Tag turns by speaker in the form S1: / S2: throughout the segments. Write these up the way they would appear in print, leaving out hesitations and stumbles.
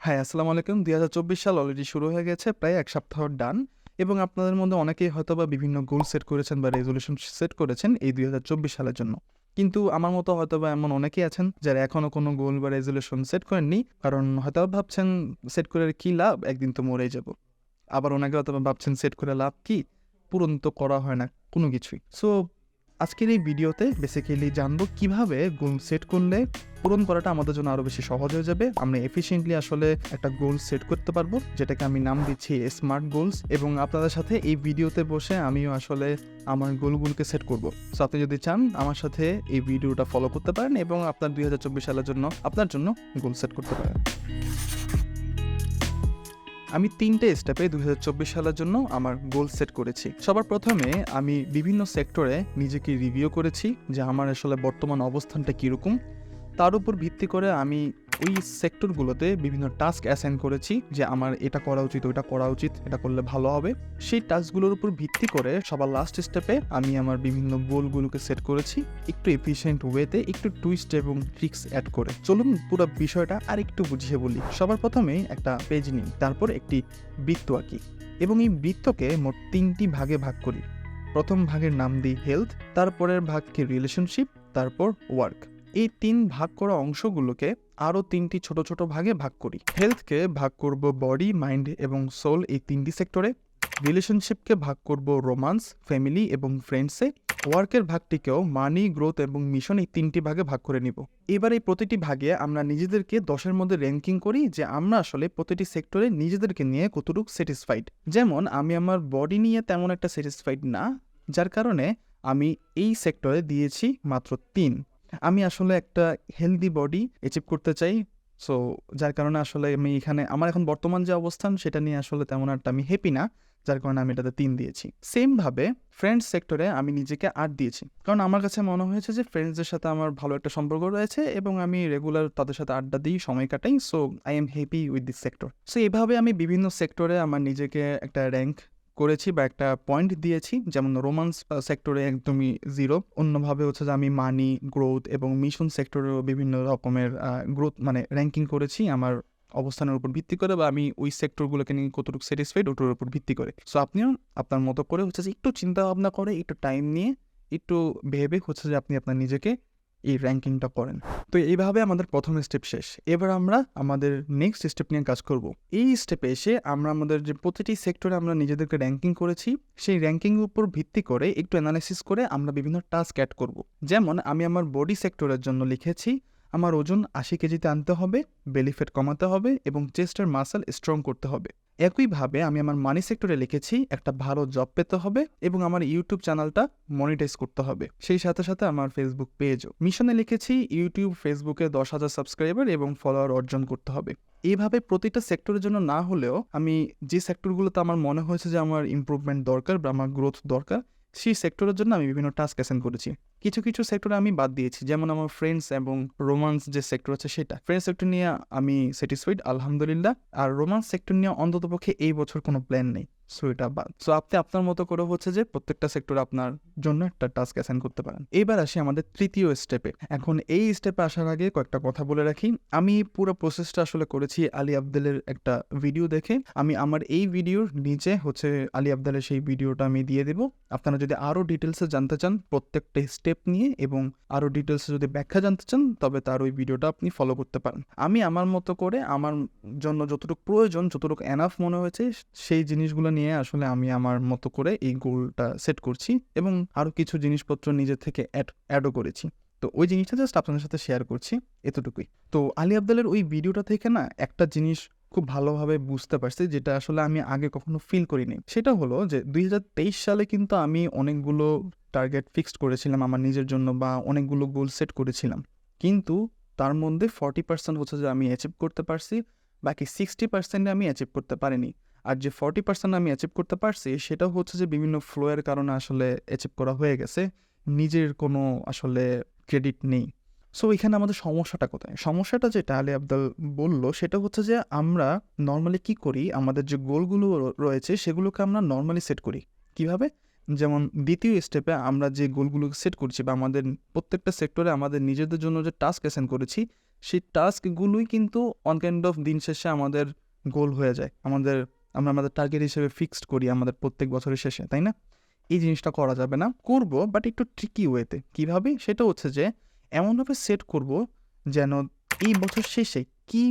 S1: হ্যাঁ, আসসালামু আলাইকুম। ২০২৪ সাল অলরেডি শুরু হয়ে গেছে। প্রায় ১ সপ্তাহ ডান এবং আপনাদের মধ্যে অনেকেই হয়তোবা বিভিন্ন গোল সেট করেছেন বা রেজোলিউশন সেট করেছেন এই ২০২৪ সালের জন্য। কিন্তু আমার মতো হয়তোবা এমন অনেকেই আছেন যারা এখনো কোনো গোল বা রেজোলিউশন সেট করেননি। কারণ হয়তোবা ভাবছেন সেট করে কি লাভ? একদিন তো মরেই যাব। আবার অনেকে হয়তোবা ভাবছেন সেট করে লাভ কি? পূরণ তো করা হয় না কোনো কিছুই। সো আজকের এই ভিডিওতে বেসিক্যালি জানবো কিভাবে গোল সেট করলে পূরণ করাটা আমাদের জন্য আরও বেশি সহজ হয়ে যাবে। আমরা এফিশিয়েন্টলি আসলে একটা গোল সেট করতে পারবো, যেটাকে আমি নাম দিচ্ছি স্মার্ট গোলস। এবং আপনাদের সাথে এই ভিডিওতে বসে আমিও আসলে আমার গোলগুলোকে সেট করব। সো আপনি যদি চান আমার সাথে এই ভিডিওটা ফলো করতে পারেন এবং আপনার ২০২৪ সালের জন্য আপনার জন্য গোল সেট করতে পারেন। আমি ৩টে স্টেপে ২০২৪ সালের জন্য আমার গোল সেট করেছি। সবার প্রথমে আমি বিভিন্ন সেক্টরে নিজেকে রিভিউ করেছি যে আমার আসলে বর্তমান অবস্থানটা কীরকম। তার উপর ভিত্তি করে আমি ওই সেক্টরগুলোতে বিভিন্ন টাস্ক অ্যাসাইন করেছি যে আমার এটা করা উচিত, ওইটা করা উচিত, এটা করলে ভালো হবে। সেই টাস্কগুলোর উপর ভিত্তি করে সবার লাস্ট স্টেপে আমি আমার বিভিন্ন গোলগুলোকে সেট করেছি একটু এফিশিয়েন্ট ওয়েতে, একটু টুইস্ট এবং ট্রিক্স অ্যাড করে। চলুন পুরো বিষয়টা আর একটু বুঝিয়ে বলি। সবার প্রথমেই একটা পেজ নিই, তারপর একটি বৃত্ত আঁকি এবং এই বৃত্তকে মোট ৩টি ভাগে ভাগ করি। প্রথম ভাগের নাম দিই হেলথ, তারপরের ভাগকে রিলেশনশিপ, তারপর ওয়ার্ক। এই ৩ ভাগ করা অংশগুলোকে আরও ৩টি ছোট ছোট ভাগে ভাগ করি। হেলথকে ভাগ করব বডি, মাইন্ড এবং সোল এই ৩টি সেক্টরে। রিলেশনশিপকে ভাগ করব রোমান্স, ফ্যামিলি এবং ফ্রেন্ডসে। ওয়ার্কের ভাগটিকেও মানি, গ্রোথ এবং মিশন এই ৩টি ভাগে ভাগ করে নিব। এবার এই প্রতিটি ভাগে আমরা নিজেদেরকে ১০-এর মধ্যে র্যাঙ্কিং করি যে আমরা আসলে প্রতিটি সেক্টরে নিজেদেরকে নিয়ে কতটুকু স্যাটিসফাইড। যেমন আমি আমার বডি নিয়ে তেমন একটা স্যাটিসফাইড না, যার কারণে আমি এই সেক্টরে দিয়েছি মাত্র ৩। আমি আসলে একটা হেলদি বডি অ্যাচিভ করতে চাই। সো যার কারণে আসলে আমি এখানে আমার এখন বর্তমান যে অবস্থান সেটা নিয়ে আসলে তেমন একটা আমি হ্যাপি না, যার কারণে আমি এটাতে ৩ দিয়েছি। সেমভাবে ফ্রেন্ডস সেক্টরে আমি নিজেকে ৮ দিয়েছি, কারণ আমার কাছে মনে হয়েছে যে ফ্রেন্ডসদের সাথে আমার ভালো একটা সম্পর্ক রয়েছে এবং আমি রেগুলার তাদের সাথে আড্ডা দিই, সময় কাটাই। So I am happy with this sector. So এভাবে আমি বিভিন্ন সেক্টরে আমার নিজেকে একটা র্যাঙ্ক করেছি বা একটা পয়েন্ট দিয়েছি। যেমন রোমান্স সেক্টরে একদমই 0। অন্যভাবে হচ্ছে যে আমি মানি, গ্রোথ এবং মিশন সেক্টরেও বিভিন্ন রকমের গ্রোথ মানে র্যাঙ্কিং করেছি আমার অবস্থানের উপর ভিত্তি করে, বা আমি ওই সেক্টরগুলোকে নিয়ে কতটুকু স্যাটিসফাইড ওটার উপর ভিত্তি করে। সো আপনিও আপনার মতো করে হচ্ছে যে একটু চিন্তা ভাবনা করে, একটু টাইম নিয়ে, একটু ভেবে হচ্ছে যে আপনি আপনার নিজেকে এই র্যাঙ্কিংটা করেন। তো এইভাবে আমাদের প্রথম স্টেপ শেষ। এবার আমরা আমাদের নেক্সট স্টেপ নিয়ে কাজ করব। এই স্টেপে এসে আমরা আমাদের যে প্রতিটি সেক্টরে আমরা নিজেদেরকে র্যাঙ্কিং করেছি সেই র্যাঙ্কিংয়ের উপর ভিত্তি করে একটু অ্যানালাইসিস করে আমরা বিভিন্ন টাস্ক অ্যাড করব। যেমন আমি আমার বডি সেক্টরের জন্য লিখেছি আমার ওজন ৮০ কেজিতে আনতে হবে, বেলি ফ্যাট কমাতে হবে এবং চেস্টের মাসল স্ট্রং করতে হবে। একইভাবে আমি আমার মানি সেক্টরে লিখেছি একটা ভালো জব পেতে হবে এবং আমার ইউটিউব চ্যানেলটা মনিটাইজ করতে হবে। সেই সাথে সাথে আমার ফেসবুক পেজও। মিশনে লিখেছি ইউটিউব, ফেসবুকে ১০,০০০ সাবস্ক্রাইবার এবং ফলোয়ার অর্জন করতে হবে। এইভাবে প্রতিটা সেক্টরের জন্য না হলেও আমি যে সেক্টরগুলোতে আমার মনে হয়েছে যে আমার ইমপ্রুভমেন্ট দরকার বা আমার গ্রোথ দরকার, সেই সেক্টরের জন্য আমি বিভিন্ন টাস্ক অ্যাসাইন করেছি। কিছু কিছু সেক্টরে আমি বাদ দিয়েছি, যেমন আমার ফ্রেন্ডস এবং রোমান্স যে সেক্টর আছে সেটা। ফ্রেন্ডস সেক্টর নিয়ে আমি স্যাটিসফাইড আলহামদুলিল্লাহ, আর রোমান্স সেক্টর নিয়ে অন্ততপক্ষে এই বছর কোনো প্ল্যান নেই। সো এটা বাদ। সো আপনি আপনার মতো করে হচ্ছে যে প্রত্যেকটা সেক্টরে আপনার জন্য একটা টাস্ক অ্যাসাইন করতে পারেন। এবার আসি আমাদের তৃতীয় স্টেপে। এখন এই স্টেপে আসার আগে কয়েকটা কথা বলে রাখি। আমি পুরো প্রসেসটা আসলে করেছি আলী আবদালের একটা ভিডিও দেখে। আমি আমার এই ভিডিওর নিচে হচ্ছে আলী আবদালের সেই ভিডিওটা আমি দিয়ে দেবো। আপনারা যদি আরও ডিটেলসে জানতে চান প্রত্যেকটা স্টেপ নিয়ে এবং আরও ডিটেলসে যদি ব্যাখ্যা জানতে চান, তবে তার ওই ভিডিওটা আপনি ফলো করতে পারেন। আমি আমার মতো করে আমার জন্য যতটুকু প্রয়োজন, যতটুকু এনাফ মনে হয়েছে সেই জিনিসগুলো নিয়ে আসলে আমি আমার মতো করে এই গোলটা সেট করছি এবং আরও কিছু জিনিসপত্র নিজের থেকে অ্যাডও করেছি। তো ওই জিনিসটা জাস্ট আপনাদের সাথে শেয়ার করছি, এতটুকুই। তো আলী আবদালের ওই ভিডিওটা থেকে না একটা জিনিস খুব ভালোভাবে বুঝতে পারছি, যেটা আসলে আমি আগে কখনো ফিল করিনি। সেটা হলো যে ২০২৩ সালে কিন্তু আমি অনেকগুলো টার্গেট ফিক্সড করেছিলাম আমার নিজের জন্য বা অনেকগুলো গোল সেট করেছিলাম, কিন্তু তার মধ্যে 40% হচ্ছে যে আমি অ্যাচিভ করতে পারছি, বাকি 60% আমি অ্যাচিভ করতে পারিনি। আর যে 40% আমি অ্যাচিভ করতে পারছি সেটা হচ্ছে যে বিভিন্ন ফ্লোয়ের কারণে আসলে অ্যাচিভ করা হয়ে গেছে, নিজের কোনো আসলে ক্রেডিট নেই। সো এখানে আমাদের সমস্যাটা কোথায়? সমস্যাটা যেটা আলী আবদাল বলল সেটা হচ্ছে যে আমরা নর্মালি কি করি, আমাদের যে গোলগুলো রয়েছে সেগুলোকে আমরা নর্মালি সেট করি। কিভাবে? যেমন দ্বিতীয় স্টেপে আমরা যে গোলগুলো সেট করছি বা আমাদের প্রত্যেকটা সেক্টরে আমাদের নিজেদের জন্য যে টাস্ক অ্যাসাইন করেছি সেই টাস্কগুলোই কিন্তু অন কাইন্ড অফ দিন শেষে আমাদের গোল হয়ে যায়, আমরা আমাদের টার্গেট হিসেবে ফিক্সড করি আমাদের প্রত্যেক বছরের শেষে, তাই না? এই জিনিসটা করা যাবে না, করব বাট একটু ট্রিকি ওয়েতে। কীভাবে? সেটা হচ্ছে যে এমনভাবে সেট করব যেন এই বছর শেষে কি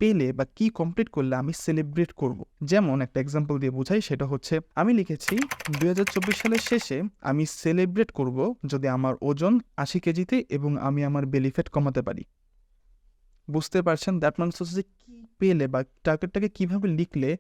S1: পেলে বা কি কমপ্লিট করলে আমি সেলিব্রেট করব। যেমন একটা এক্সাম্পল দিয়ে বোঝাই, সেটা হচ্ছে আমি লিখেছি 2024 সালের শেষে আমি সেলিব্রেট করব যদি আমার ওজন 80 কেজিতে এবং আমি আমার বেলি ফ্যাট কমাতে পারি। বুঝতে পারছেন? দ্যাট মিনস হচ্ছে যে কী পেলে বা টার্গেটটাকে কীভাবে লিখলে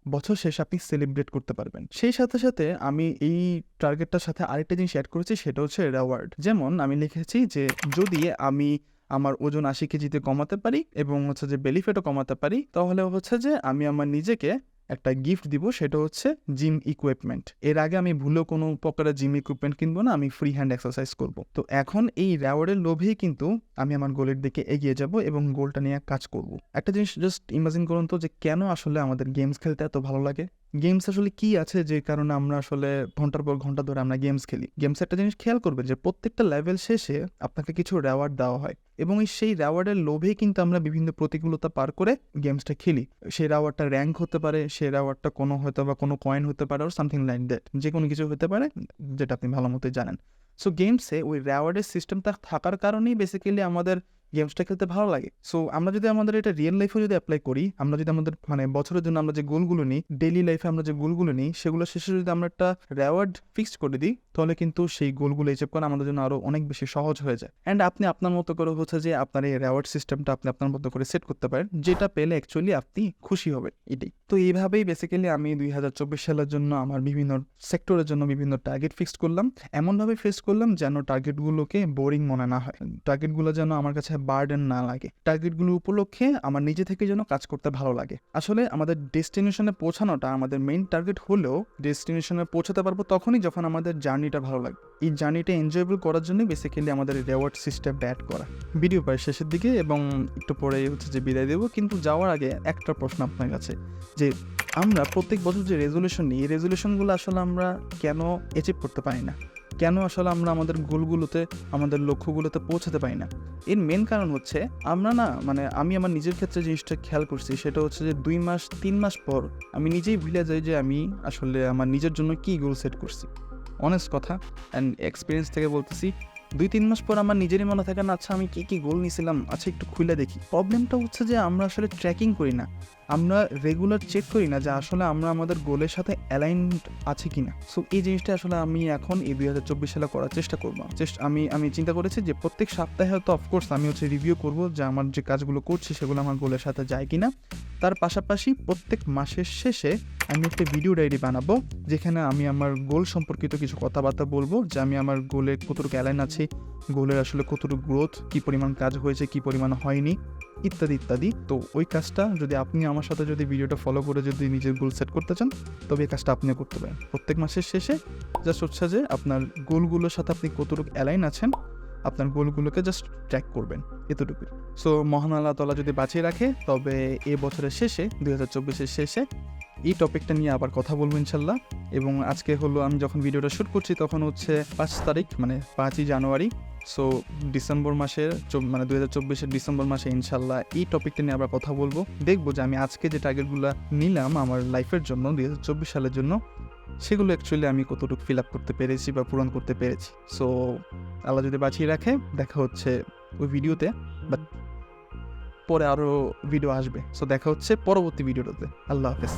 S1: বছর শেষে আপনি সেলিব্রেট করতে পারবেন। সেই সাথে সাথে আমি এই টার্গেটটার সাথে আরেকটা জিনিস অ্যাড করেছি, সেটা হচ্ছে রেওয়ার্ড। যেমন আমি লিখেছি যে যদি আমি আমার ওজন 80 কেজিতে কমাতে পারি এবং হচ্ছে যে বেলি ফ্যাটও কমাতে পারি, তাহলে হচ্ছে যে আমি আমার নিজেকে একটা গিফট দিব, সেটা হচ্ছে জিম ইকুইপমেন্ট। এর আগে আমি ভুলেও কোনো প্রকারের জিম ইকুইপমেন্ট কিনবো না, আমি ফ্রি হ্যান্ড এক্সারসাইজ করব। তো এখন এই রেওয়ার্ডের লোভেই কিন্তু আমি আমার গোলের দিকে এগিয়ে যাব এবং গোলটা নিয়ে কাজ করব। একটা জিনিস জাস্ট ইমাজিন করুন তো, যে কেন আসলে আমাদের গেমস খেলতে এত ভালো লাগে? গেমস আসলে কি আছে যে কারণে আমরা আসলে ঘন্টার পর ঘন্টা ধরে আমরা গেমস খেলি? গেমস একটা জিনিস খেয়াল করবেন যে প্রত্যেকটা লেভেল শেষে আপনাকে কিছু রেওয়ার্ড দেওয়া হয় এবং সেই রেওয়ার্ডের লোভেই কিন্তু আমরা বিভিন্ন প্রতিকূলতা পার করে গেমসটা খেলি। সেই রেওয়ার্ডটা র্যাঙ্ক হতে পারে, সেই রেওয়ার্ডটা কোনো হয়তো বা কোনো কয়েন হতে পারে, আর সামথিং লাইক দ্যাট, যে কোনো কিছু হতে পারে, যেটা আপনি ভালো মতোই জানেন। সো গেমসে ওই রেওয়ার্ডের সিস্টেমটা থাকার কারণেই বেসিক্যালি আমাদের গেমসটা খেলতে ভালো লাগে। সো আমরা যদি আমাদের এটা রিয়েল লাইফে যদি অ্যাপ্লাই করি, আমরা যদি আমাদের বছরের জন্য আমরা যে গোলগুলো নিই, ডেইলি লাইফে আমরা যে গোলগুলো নিই, সেগুলো শেষে যদি আমরা একটা রেওয়ার্ড ফিক্সড করে দিই, তাহলে কিন্তু সেই গোলগুলো অ্যাচিভ করা আমাদের জন্য আরও অনেক বেশি সহজ হয়ে যায়। অ্যান্ড আপনি আপনার মতো করে হচ্ছে যে আপনার এই রেওয়ার্ড সিস্টেমটা আপনি আপনার মতো করে সেট করতে পারেন, যেটা পেলে অ্যাকচুয়ালি আপনি খুশি হবেন, এটাই। তো এইভাবেই বেসিক্যালি আমি 2024 সালের জন্য আমার বিভিন্ন সেক্টরের জন্য বিভিন্ন টার্গেট ফিক্সড করলাম। এমনভাবে ফিক্সড করলাম যেন টার্গেটগুলোকে বোরিং মনে না হয়, টার্গেটগুলো যেন আমার কাছে বার্ডেন না লাগে, টার্গেটগুলো উপলক্ষে আমার নিজে থেকে যেন কাজ করতে ভালো লাগে। আসলে আমাদের ডেস্টিনেশনে পৌঁছানোটা আমাদের মেইন টার্গেট হলেও ডেস্টিনেশনে পৌঁছাতে পারবো তখনই যখন আমাদের জার্নিটা ভালো লাগবে। এই জার্নিটা এনজয়েবল করার জন্য বেসিক্যালি আমাদের রেওয়ার্ড সিস্টেমটা অ্যাড করা। ভিডিও প্রায় শেষের দিকে এবং একটু পরেই হচ্ছে যে বিদায় দেবো, কিন্তু যাওয়ার আগে একটা প্রশ্ন আপনার কাছে, যে আমরা প্রত্যেক বছর যে রেজলিউশন নিই, এই রেজলিউশনগুলো আসলে আমরা কেন অ্যাচিভ করতে পারি না? কেন আসলে আমরা আমাদের গোলগুলোতে, আমাদের লক্ষ্যগুলোতে পৌঁছাতে পারি না? এর মেন কারণ হচ্ছে আমরা আমি আমার নিজের ক্ষেত্রে জিনিসটা খেয়াল করছি, সেটা হচ্ছে যে 2 মাস 3 মাস পর আমি নিজেই ভুলে যাই যে আমি আসলে আমার নিজের জন্য কী গোল সেট করছি। অনেস্ট কথা অ্যান্ড এক্সপিরিয়েন্স থেকে বলতেছি, 2-3 মাস পর আমার নিজেরই মনে থাকে না, আচ্ছা আমি কী গোল নিয়েছিলাম, আচ্ছা একটু খুলে দেখি। প্রবলেমটা হচ্ছে যে আমরা আসলে ট্র্যাকিং করি না, আমরা রেগুলার চেক করি না যে আসলে আমরা আমাদের গোলের সাথে অ্যালাইনড আছে কিনা। সো এই জিনিসটা আসলে আমি এখন এই 2024 সালে করার চেষ্টা করবো। আমি চিন্তা করেছি যে প্রত্যেক সপ্তাহে হয়তো অফকোর্স আমি রিভিউ করব যে আমার যে কাজগুলো করছি সেগুলো আমার গোলের সাথে যায় কিনা। তার পাশাপাশি প্রত্যেক মাসের শেষে আমি একটা ভিডিও ডায়েরি বানাবো, যেখানে আমি আমার গোল সম্পর্কিত কিছু কথাবার্তা বলবো, যে আমি আমার গোলে কতটুকু অ্যালাইন আছি, গোলের আসলে কতটুকু গ্রোথ, কী পরিমাণ কাজ হয়েছে, কী পরিমাণ হয়নি, ইত্যাদি ইত্যাদি। তো ওই কাজটা যদি আপনি আমার সাথে যদি ভিডিওটা ফলো করে যদি নিজের গোল সেট করতে চান, তবে এই কাজটা আপনিও করতে পারেন। প্রত্যেক মাসের শেষে জাস্ট হচ্ছে যে আপনার গোলগুলোর সাথে আপনি কতটুকু অ্যালাইন আছেন, আপনার গোলগুলোকে জাস্ট ট্র্যাক করবেন, এতটুকুই। সো মহান আল্লাহ তাআলা যদি বাঁচিয়ে রাখে, তবে এই বছরের শেষে 2024-এর শেষে এই টপিকটা নিয়ে আবার কথা বলবো ইনশাল্লাহ। এবং আজকে হলো আমি যখন ভিডিওটা শ্যুট করছি তখন হচ্ছে 5 তারিখ, 5ই জানুয়ারি। সো ডিসেম্বর মাসের 2024-এর ডিসেম্বর মাসে ইনশাল্লাহ এই টপিকটা নিয়ে আবার কথা বলবো। দেখবো যে আমি আজকে যে টার্গেটগুলো নিলাম আমার লাইফের জন্য 2024 সালের জন্য, সেগুলো অ্যাকচুয়ালি আমি কতটুকু ফিল আপ করতে পেরেছি বা পূরণ করতে পেরেছি। সো আল্লাহ যদি বাঁচিয়ে রাখে, দেখা হচ্ছে ওই ভিডিওতে, বাট পরে আরও ভিডিও আসবে। সো দেখা হচ্ছে পরবর্তী ভিডিওটাতে। আল্লাহ হাফেজ।